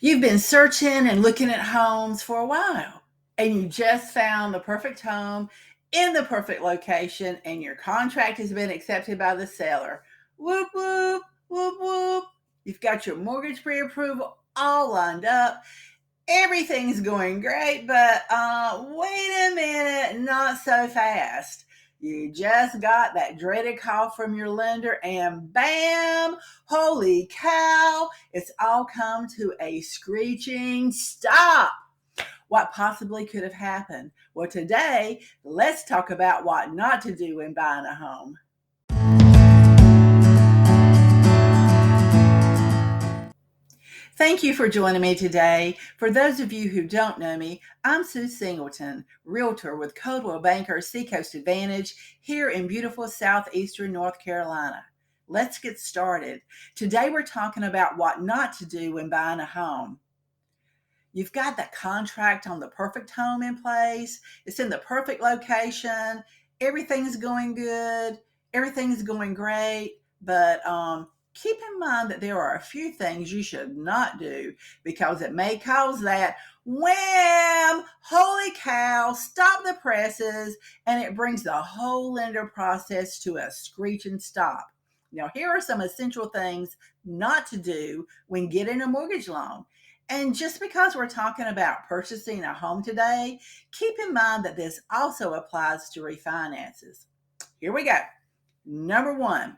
You've been searching and looking at homes for a while, and you just found the perfect home in the perfect location, and your contract has been accepted by the seller. Whoop, whoop, whoop, whoop. You've got your mortgage pre approval all lined up. Everything's going great, but wait a minute, not so fast. You just got that dreaded call from your lender, and bam, holy cow, it's all come to a screeching stop. What possibly could have happened? Well, today, let's talk about what not to do when buying a home. Thank you for joining me today. For those of you who don't know me, I'm Sue Singleton, realtor with Coldwell Banker Seacoast Advantage here in beautiful southeastern North Carolina. Let's get started. Today we're talking about what not to do when buying a home. You've got the contract on the perfect home in place. It's in the perfect location. Everything's going good. Everything's going great. But keep in mind that there are a few things you should not do because it may cause that wham, holy cow, stop the presses, and it brings the whole lender process to a screeching stop. Now, here are some essential things not to do when getting a mortgage loan. And just because we're talking about purchasing a home today, keep in mind that this also applies to refinances. Here we go. Number one,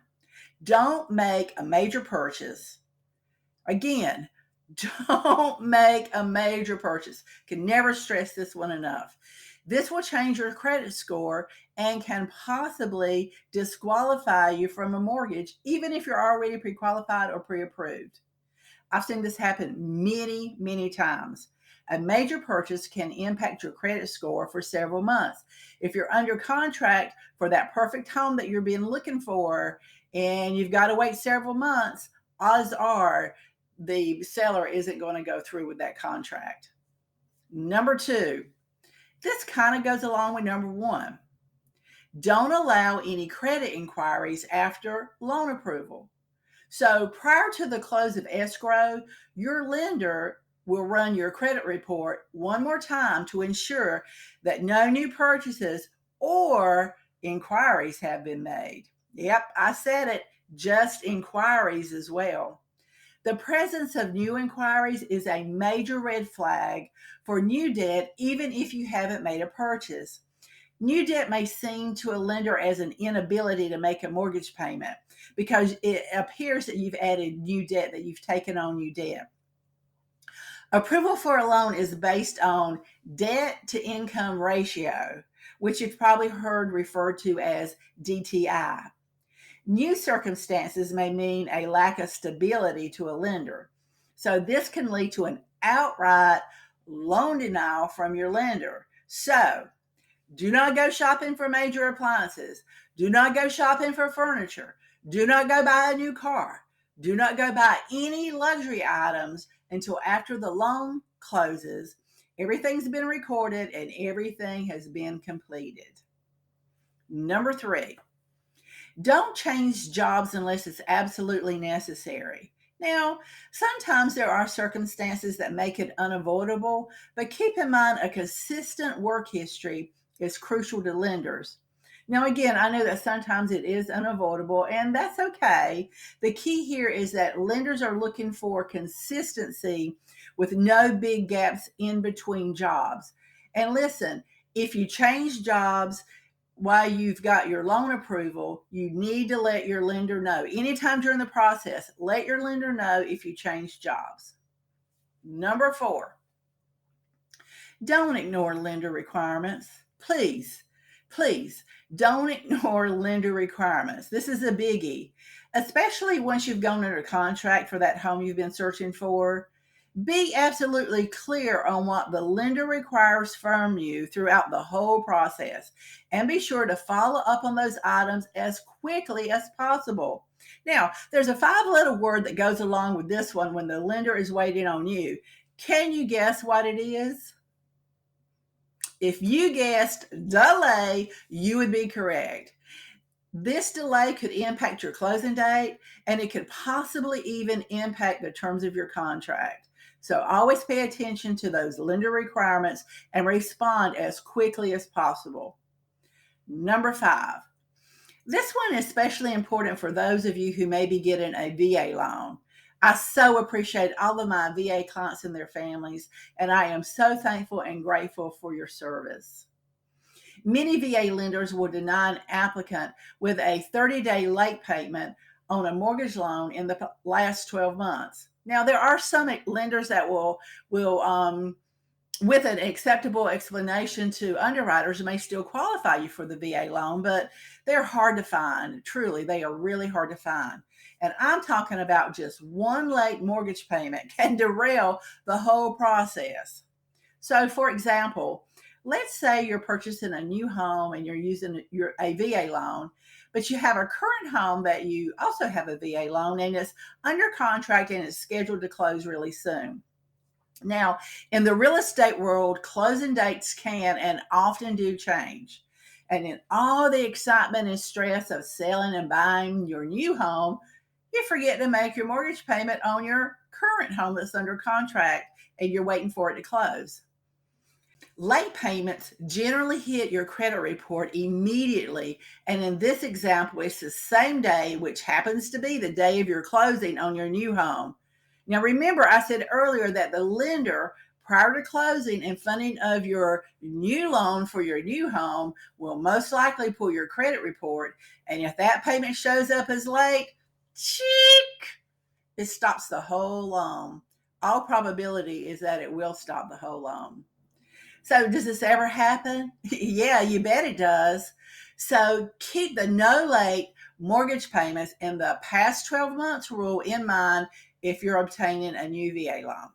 don't make a major purchase. Again, don't make a major purchase. Can never stress this one enough. This will change your credit score and can possibly disqualify you from a mortgage, even if you're already pre qualified or pre approved. I've seen this happen many, many times. A major purchase can impact your credit score for several months. If you're under contract for that perfect home that you've been looking for and you've got to wait several months, odds are the seller isn't going to go through with that contract. Number two, this kind of goes along with number one. Don't allow any credit inquiries after loan approval. So prior to the close of escrow, your lender will run your credit report one more time to ensure that no new purchases or inquiries have been made. Yep, I said it, just inquiries as well. The presence of new inquiries is a major red flag for new debt, even if you haven't made a purchase. New debt may seem to a lender as an inability to make a mortgage payment because it appears that you've added new debt, that you've taken on new debt. Approval for a loan is based on debt to income ratio, which you've probably heard referred to as DTI. New circumstances may mean a lack of stability to a lender. So this can lead to an outright loan denial from your lender. So do not go shopping for major appliances. Do not go shopping for furniture. Do not go buy a new car. Do not go buy any luxury items until after the loan closes, everything's been recorded, and everything has been completed. Number three, don't change jobs unless it's absolutely necessary. Now, sometimes there are circumstances that make it unavoidable, but keep in mind a consistent work history is crucial to lenders. Now, again, I know that sometimes it is unavoidable, and that's okay. The key here is that lenders are looking for consistency with no big gaps in between jobs. And listen, if you change jobs while you've got your loan approval, you need to let your lender know. Anytime during the process, let your lender know if you change jobs. Number four, don't ignore lender requirements. Please, please don't ignore lender requirements. This is a biggie, especially once you've gone under contract for that home you've been searching for. Be absolutely clear on what the lender requires from you throughout the whole process, and be sure to follow up on those items as quickly as possible. Now, there's a five-letter word that goes along with this one when the lender is waiting on you. Can you guess what it is? If you guessed delay, you would be correct. This delay could impact your closing date, and it could possibly even impact the terms of your contract. So always pay attention to those lender requirements and respond as quickly as possible. Number 5. This one is especially important for those of you who may be getting a VA loan. I so appreciate all of my VA clients and their families, and I am so thankful and grateful for your service. Many VA lenders will deny an applicant with a 30-day late payment on a mortgage loan in the last 12 months. Now, there are some lenders that will with an acceptable explanation to underwriters, may still qualify you for the VA loan, but they're hard to find. Truly, they are really hard to find. And I'm talking about just one late mortgage payment can derail the whole process. So, for example, let's say you're purchasing a new home and you're using a VA loan, but you have a current home that you also have a VA loan and it's under contract and it's scheduled to close really soon. Now, in the real estate world, closing dates can and often do change. And in all the excitement and stress of selling and buying your new home, you forget to make your mortgage payment on your current home that's under contract and you're waiting for it to close. Late payments generally hit your credit report immediately. And in this example, it's the same day, which happens to be the day of your closing on your new home. Now, remember, I said earlier that the lender, prior to closing and funding of your new loan for your new home, will most likely pull your credit report. And if that payment shows up as late, cheek, it stops the whole loan. All probability is that it will stop the whole loan. So, does this ever happen? Yeah, you bet it does. So, keep the no late mortgage payments and the past 12 months rule in mind if you're obtaining a new VA loan.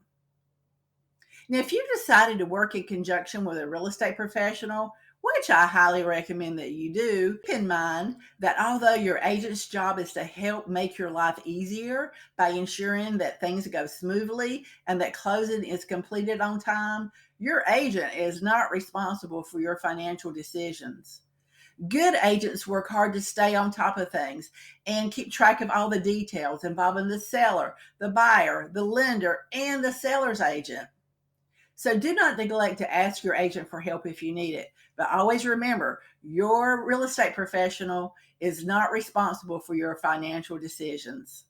Now, if you've decided to work in conjunction with a real estate professional, which I highly recommend that you do, keep in mind that although your agent's job is to help make your life easier by ensuring that things go smoothly and that closing is completed on time, your agent is not responsible for your financial decisions. Good agents work hard to stay on top of things and keep track of all the details involving the seller, the buyer, the lender, and the seller's agent. So do not neglect to ask your agent for help if you need it. But always remember, your real estate professional is not responsible for your financial decisions.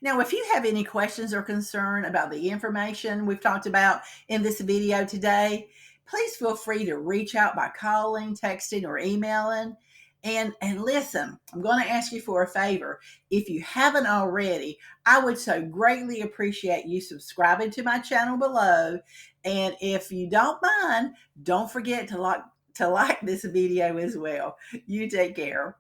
Now, if you have any questions or concern about the information we've talked about in this video today, please feel free to reach out by calling, texting, or emailing. And listen, I'm going to ask you for a favor. If you haven't already, I would so greatly appreciate you subscribing to my channel below. And if you don't mind, don't forget to like this video as well. You take care.